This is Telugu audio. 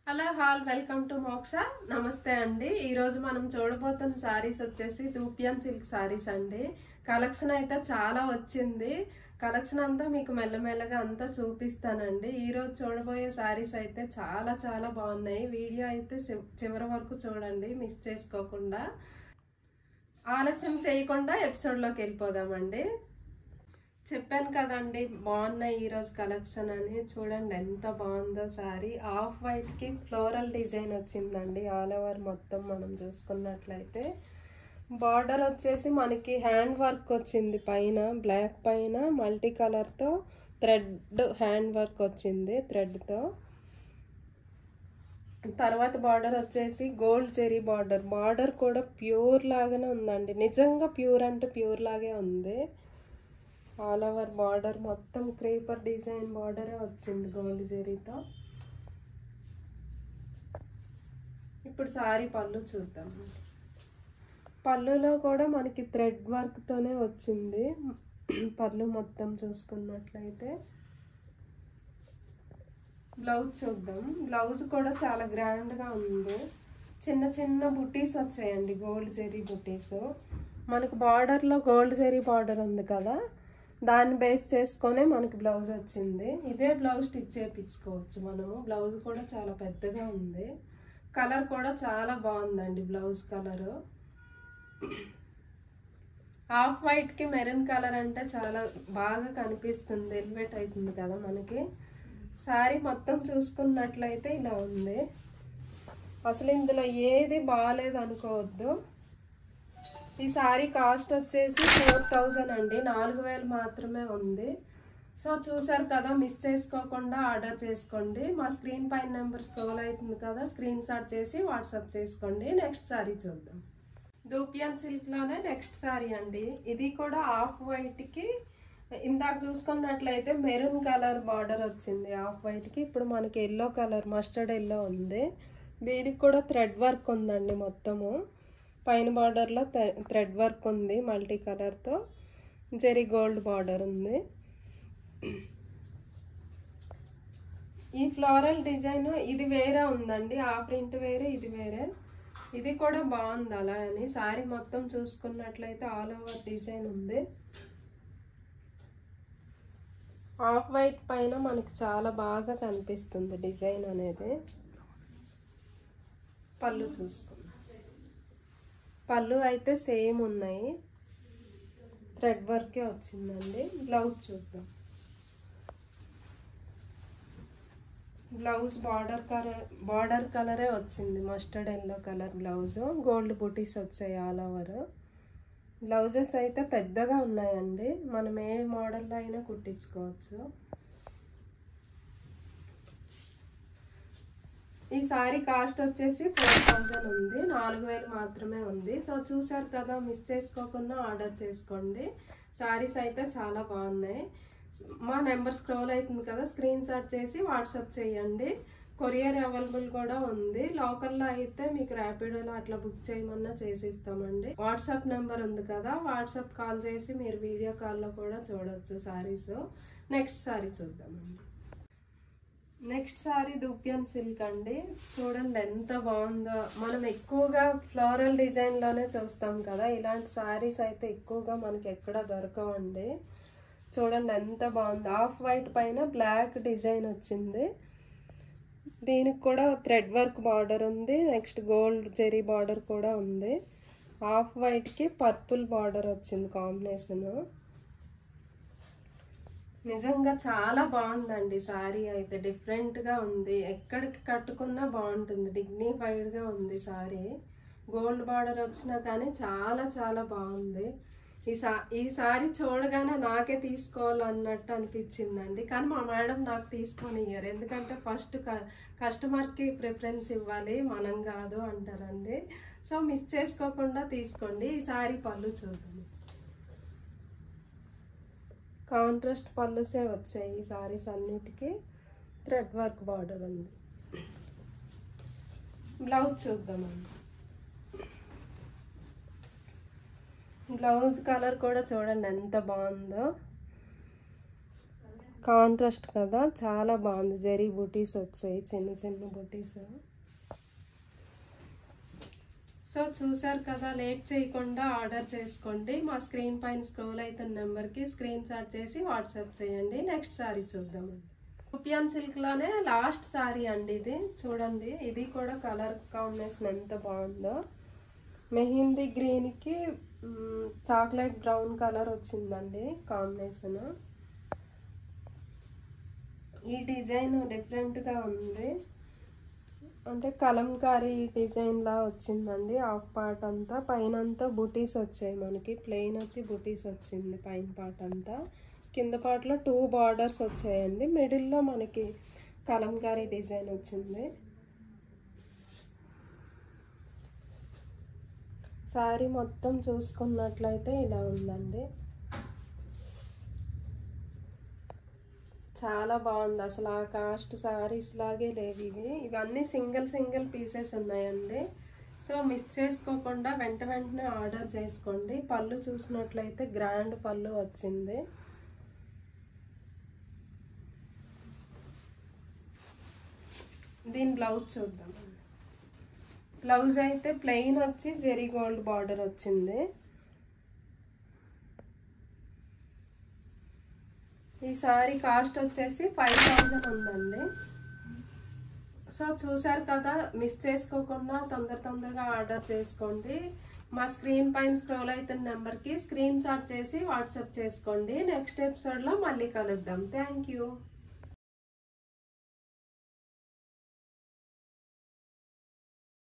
హలో హాల్ వెల్కమ్ టు మోక్ష. నమస్తే అండి. ఈరోజు మనం చూడబోతున్న సారీస్ వచ్చేసి దూపియన్ సిల్క్ సారీస్ అండి. కలెక్షన్ అయితే చాలా వచ్చింది. కలెక్షన్ అంతా మీకు మెల్లమెల్లగా అంతా చూపిస్తానండి. ఈరోజు చూడబోయే సారీస్ అయితే చాలా చాలా బాగున్నాయి. వీడియో అయితే చివరి వరకు చూడండి, మిస్ చేసుకోకుండా. ఆలస్యం చేయకుండా ఎపిసోడ్లోకి వెళ్ళిపోదామండి. చెప్పాను కదండి బాగున్నాయి ఈరోజు కలెక్షన్ అని. చూడండి ఎంత బాగుందో సారీ. ఆఫ్ వైట్ కి ఫ్లోరల్ డిజైన్ వచ్చిందండి. ఆల్ ఓవర్ మొత్తం మనం చూసుకున్నట్లయితే బార్డర్ వచ్చేసి మనకి హ్యాండ్ వర్క్ వచ్చింది. పైన బ్లాక్ పైన మల్టీ కలర్తో థ్రెడ్ హ్యాండ్ వర్క్ వచ్చింది థ్రెడ్తో. తర్వాత బార్డర్ వచ్చేసి గోల్డ్ చెరీ బార్డర్. బార్డర్ కూడా ప్యూర్ లాగానే ఉందండి. నిజంగా ప్యూర్ అంటే ప్యూర్ లాగే ఉంది. ఆల్ ఓవర్ బార్డర్ మొత్తం క్రీపర్ డిజైన్ బార్డరే వచ్చింది గోల్డ్ జరీతో. ఇప్పుడు సారీ పళ్ళు చూద్దాం. పళ్ళులో కూడా మనకి థ్రెడ్ వర్క్తోనే వచ్చింది పళ్ళు మొత్తం చూసుకున్నట్లయితే. బ్లౌజ్ చూద్దాం. బ్లౌజ్ కూడా చాలా గ్రాండ్గా ఉంది. చిన్న చిన్న బుటీస్ వచ్చాయండి, గోల్డ్ జరీ బుటీస్. మనకు బార్డర్లో గోల్డ్ జరీ బార్డర్ ఉంది కదా, దాన్ని బేస్ చేసుకొనే మనకి బ్లౌజ్ వచ్చింది. ఇదే బ్లౌజ్ స్టిచ్ చేయించుకోవచ్చు మనము. బ్లౌజ్ కూడా చాలా పెద్దగా ఉంది. కలర్ కూడా చాలా బాగుందండి బ్లౌజ్ కలరు. ఆఫ్ వైట్కి మెరూన్ కలర్ అంటే చాలా బాగా కనిపిస్తుంది, ఎలివేట్ అవుతుంది కదా మనకి. శారీ మొత్తం చూసుకున్నట్లయితే ఇలా ఉంది. అసలు ఇందులో ఏది బాగాలేదు అనుకోవద్దు. ఈ సారీ కాస్ట్ వచ్చేసి 4000 అండి. 4000 మాత్రమే ఉంది. సో చూసారు కదా, మిస్ చేసుకోకుండా ఆర్డర్ చేసుకోండి. మా స్క్రీన్ పైన నెంబర్ స్క్రోల్ అవుతుంది కదా, స్క్రీన్ షాట్ చేసి వాట్సాప్ చేసుకోండి. నెక్స్ట్ సారీ చూద్దాం. దూపియన్ సిల్క్లోనే నెక్స్ట్ సారీ అండి. ఇది కూడా ఆఫ్ వైట్కి ఇందాక చూసుకున్నట్లయితే మెరూన్ కలర్ బార్డర్ వచ్చింది ఆఫ్ వైట్కి. ఇప్పుడు మనకి ఎల్లో కలర్, మస్టర్డ్ ఎల్లో ఉంది. దీనికి కూడా థ్రెడ్ వర్క్ ఉందండి మొత్తము. పైన బార్డర్లో థ్రెడ్ వర్క్ ఉంది మల్టీ కలర్తో. జెరీ గోల్డ్ బార్డర్ ఉంది. ఈ ఫ్లోరల్ డిజైన్ ఇది వేరే ఉందండి. ఆ ప్రింట్ వేరే, ఇది వేరే. ఇది కూడా బాగుంది అలా అని. సారీ మొత్తం చూసుకున్నట్లయితే ఆల్ ఓవర్ డిజైన్ ఉంది. ఆఫ్ వైట్ పైన మనకి చాలా బాగా కనిపిస్తుంది డిజైన్ అనేది. పళ్ళు చూసుకుందాం. పళ్ళు అయితే సేమ్ ఉన్నాయి, థ్రెడ్ వర్కే వచ్చిందండి. బ్లౌజ్ చూద్దాం. బ్లౌజ్ బార్డర్ కలరే వచ్చింది, mustard yellow colour blouse. Gold బుటీస్ వచ్చాయి ఆల్ ఓవర్. బ్లౌజెస్ అయితే పెద్దగా ఉన్నాయండి. మనం ఏ మోడల్లో అయినా కుట్టించుకోవచ్చు. ఈ సారీ కాస్ట్ వచ్చేసి 4000 ఉంది. 4000 మాత్రమే ఉంది. సో చూసారు కదా, మిస్ చేసుకోకుండా ఆర్డర్ చేసుకోండి. సారీస్ అయితే చాలా బాగున్నాయి. మా నెంబర్ స్క్రోల్ అవుతుంది కదా, స్క్రీన్ షాట్ చేసి వాట్సాప్ చేయండి. కొరియర్ అవైలబుల్ కూడా ఉంది. లోకల్లో అయితే మీకు ర్యాపిడోలో అట్లా బుక్ చేయమన్నా చేసిస్తామండి. వాట్సాప్ నెంబర్ ఉంది కదా, వాట్సాప్ కాల్ చేసి మీరు వీడియో కాల్లో కూడా చూడవచ్చు సారీస్. నెక్స్ట్ సారీ చూద్దామండి. నెక్స్ట్ సారీ దూపియన్ సిల్క్ అండి. చూడండి ఎంత బాగుందో. మనం ఎక్కువగా ఫ్లోరల్ డిజైన్లోనే చూస్తాం కదా, ఇలాంటి సారీస్ అయితే ఎక్కువగా మనకి ఎక్కడ దొరకవండి. చూడండి ఎంత బాగుంది. ఆఫ్ వైట్ పైన బ్లాక్ డిజైన్ వచ్చింది. దీనికి కూడా థ్రెడ్ వర్క్ బార్డర్ ఉంది. నెక్స్ట్ గోల్డ్ జెరీ బార్డర్ కూడా ఉంది. ఆఫ్ వైట్కి పర్పుల్ బార్డర్ వచ్చింది కాంబినేషన్. నిజంగా చాలా బాగుందండి సారీ అయితే. డిఫరెంట్గా ఉంది, ఎక్కడికి కట్టుకున్నా బాగుంటుంది. డిగ్నిఫైడ్గా ఉంది సారీ. గోల్డ్ బార్డర్ వచ్చినా కానీ చాలా చాలా బాగుంది. ఈ సారీ చూడగానే నాకే తీసుకోవాలన్నట్టు అనిపించిందండి. కానీ మా మేడం నాకు తీసుకొని ఇయ్యారు, ఎందుకంటే ఫస్ట్ కస్టమర్కి ప్రిఫరెన్స్ ఇవ్వాలి, మనం కాదు అంటారండి. సో మిస్ చేసుకోకుండా తీసుకోండి. ఈ సారీ పళ్ళు చూద్దాం. కాంట్రాస్ట్ పళ్ళుసే వచ్చాయి ఈ సారీస్ అన్నిటికీ. థ్రెడ్ వర్క్ బార్డర్ ఉంది. బ్లౌజ్ చూద్దామండి. బ్లౌజ్ కలర్ కూడా చూడండి ఎంత బాగుందో. కాంట్రాస్ట్ కదా, చాలా బాగుంది. జరీ బూటీస్ వచ్చాయి, చిన్న చిన్న బూటీస్. సో చూసారు కదా, లేట్ చేయకుండా ఆర్డర్ చేసుకోండి. మా స్క్రీన్ పైన స్క్రోల్ అవుతున్న నెంబర్కి స్క్రీన్ షాట్ చేసి వాట్సాప్ చేయండి. నెక్స్ట్ సారీ చూద్దామండి. రూపియాన్ సిల్క్లోనే లాస్ట్ సారీ అండి ఇది. చూడండి, ఇది కూడా కలర్ కాంబినేషన్ ఎంత బాగుందో. మెహందీ గ్రీన్కి చాక్లెట్ బ్రౌన్ కలర్ వచ్చిందండి కాంబినేషన్. ఈ డిజైన్ డిఫరెంట్గా ఉంది, అంటే కలంకారీ డిజైన్ లా వచ్చిందండి. హాఫ్ పార్ట్ అంతా, పైన అంతా బుటీస్ వచ్చాయి మనకి. ప్లెయిన్ వచ్చి బుటీస్ వచ్చింది పైన పార్ట్ అంతా. కింద పార్ట్లో 2 బార్డర్స్ వచ్చాయండి. మిడిల్లో మనకి కలంకారీ డిజైన్ వచ్చింది. శారీ మొత్తం చూసుకున్నట్లయితే ఇలా ఉందండి. చాలా బాగుంది అసలు. ఆ కాస్ట్ శారీస్ లాగే లేవు ఇవి. ఇవన్నీ సింగిల్ పీసెస్ ఉన్నాయండి. సో మిస్ చేసుకోకుండా వెంటనే ఆర్డర్ చేసుకోండి. పళ్ళు చూసినట్లయితే గ్రాండ్ పళ్ళు వచ్చింది. దీని బ్లౌజ్ చూద్దాం. బ్లౌజ్ అయితే ప్లెయిన్ వచ్చి జెరీ గోల్డ్ బార్డర్ వచ్చింది. ఈ సారీ కాస్ట్ వచ్చేసి 5000 ఉందండి. సో చూసారు కదా, మిస్ చేసుకోకుండా తొందరగా ఆర్డర్ చేసుకోండి. మా స్క్రీన్ పైన స్క్రోల్ అవుతున్న నెంబర్కి స్క్రీన్ షాట్ చేసి వాట్సాప్ చేసుకోండి. నెక్స్ట్ ఎపిసోడ్లో మళ్ళీ కలుద్దాం. Thank you.